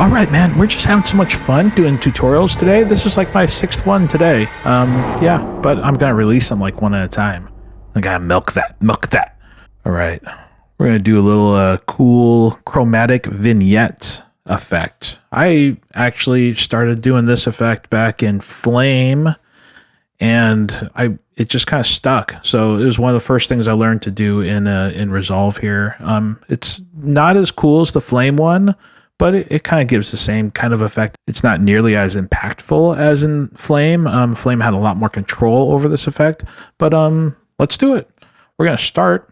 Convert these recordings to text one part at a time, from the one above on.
All right, man, we're just having so much fun doing tutorials today. This is like my 6th one today. Yeah, but I'm gonna release them like one at a time. I gotta milk that. All right, we're gonna do a little cool chromatic vignette effect. I actually started doing this effect back in Flame, and it just kind of stuck. So it was one of the first things I learned to do in Resolve here. It's not as cool as the Flame one, but it kind of gives the same kind of effect. It's not nearly as impactful as in Flame. Flame had a lot more control over this effect, but let's do it. We're going to start.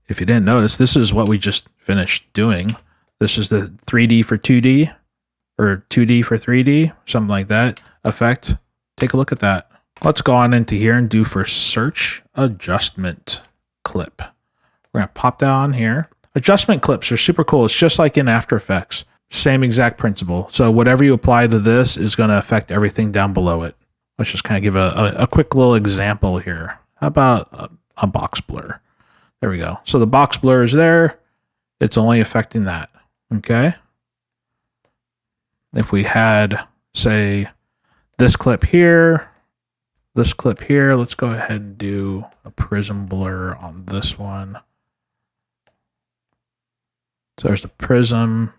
If you didn't notice, this is what we just finished doing. This is the 3D for 2D or 2D for 3D, something like that effect. Take a look at that. Let's go on into here and do for search adjustment clip. We're going to pop that on here. Adjustment clips are super cool. It's just like in After Effects. Same exact principle. So whatever you apply to this is going to affect everything down below it. Let's just kind of give a quick little example here. How about a box blur? There we go. So the box blur is there. It's only affecting that. Okay. If we had, say, this clip here, let's go ahead and do a prism blur on this one. So there's the prism.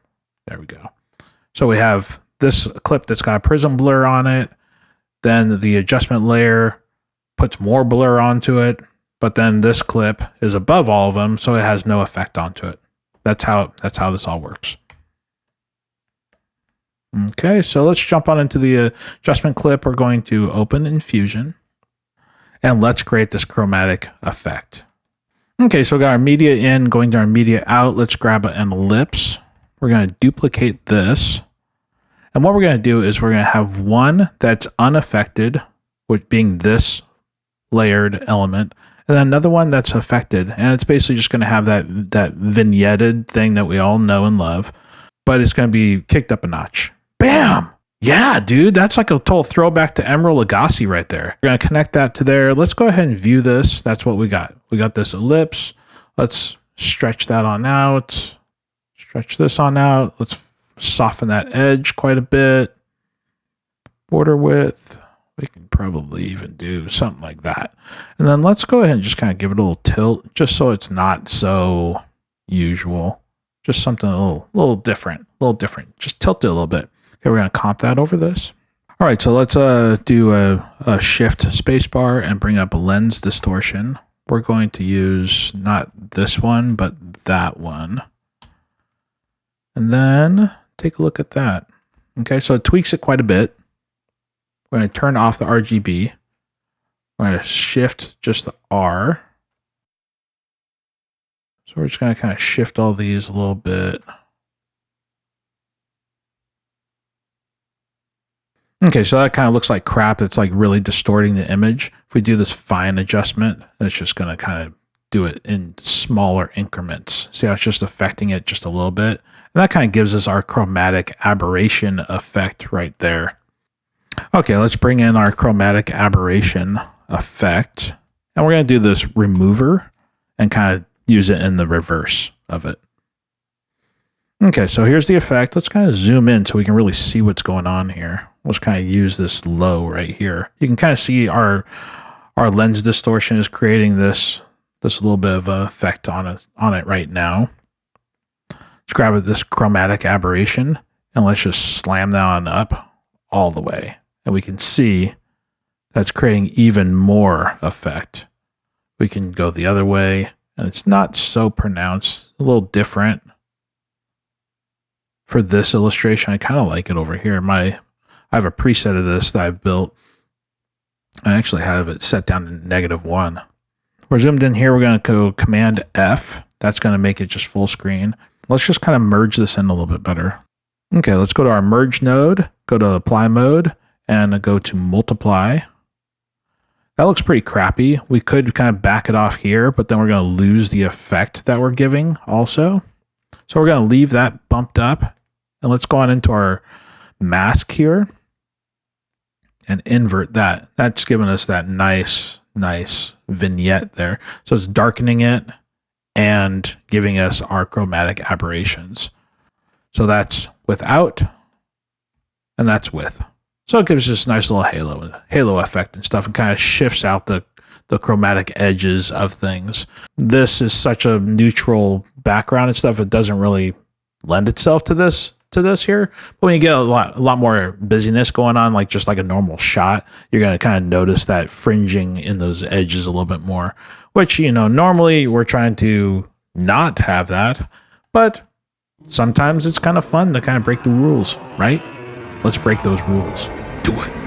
There we go. So we have this clip that's got a prism blur on it. Then the adjustment layer puts more blur onto it. But then this clip is above all of them, so it has no effect onto it. That's how this all works. Okay, so let's jump on into the adjustment clip. We're going to open in Fusion. And let's create this chromatic effect. Okay, so we got our media in, going to our media out. Let's grab an ellipse. We're going to duplicate this. And what we're going to do is we're going to have one that's unaffected, with being this layered element, and then another one that's affected. And it's basically just going to have that vignetted thing that we all know and love, but it's going to be kicked up a notch. Bam! Yeah, dude, that's like a total throwback to Emerald Lagasse right there. We're going to connect that to there. Let's go ahead and view this. That's what we got. We got this ellipse. Let's stretch that on out. Stretch this on out. Let's soften that edge quite a bit. Border width. We can probably even do something like that. And then let's go ahead and just kind of give it a little tilt, just so it's not so usual. Just something a little different. Just tilt it a little bit. Okay, we're going to comp that over this. All right, so let's do a shift spacebar and bring up a lens distortion. We're going to use not this one, but that one. And then take a look at that. Okay, so it tweaks it quite a bit. We're going to turn off the RGB. We're going to shift just the R. So we're just going to kind of shift all these a little bit. Okay, so that kind of looks like crap. It's like really distorting the image. If we do this fine adjustment, it's just going to kind of do it in smaller increments. See how it's just affecting it just a little bit? And that kind of gives us our chromatic aberration effect right there. Okay, let's bring in our chromatic aberration effect. And we're going to do this remover and kind of use it in the reverse of it. Okay, so here's the effect. Let's kind of zoom in so we can really see what's going on here. Let's kind of use this low right here. You can kind of see our lens distortion is creating this little bit of an effect on it right now. Let's grab this chromatic aberration and let's just slam that on up all the way. And we can see that's creating even more effect. We can go the other way and it's not so pronounced, a little different. For this illustration, I kind of like it over here. I have a preset of this that I've built. I actually have it set down to -1. We're zoomed in here. We're going to go Command F. That's going to make it just full screen. Let's just kind of merge this in a little bit better. Okay, let's go to our merge node, go to apply mode, and go to multiply. That looks pretty crappy. We could kind of back it off here, but then we're going to lose the effect that we're giving also. So we're going to leave that bumped up. And let's go on into our mask here and invert that. That's giving us that nice vignette there. So it's darkening it and giving us our chromatic aberrations. So that's without, and that's with. So it gives this nice little halo effect and stuff, and kind of shifts out the chromatic edges of things. This is such a neutral background and stuff, it doesn't really lend itself to this here. But when you get a lot more busyness going on, like just like a normal shot, you're going to kind of notice that fringing in those edges a little bit more, which, you know, normally we're trying to not have that, but sometimes it's kind of fun to kind of break the rules, right? Let's break those rules. Do it.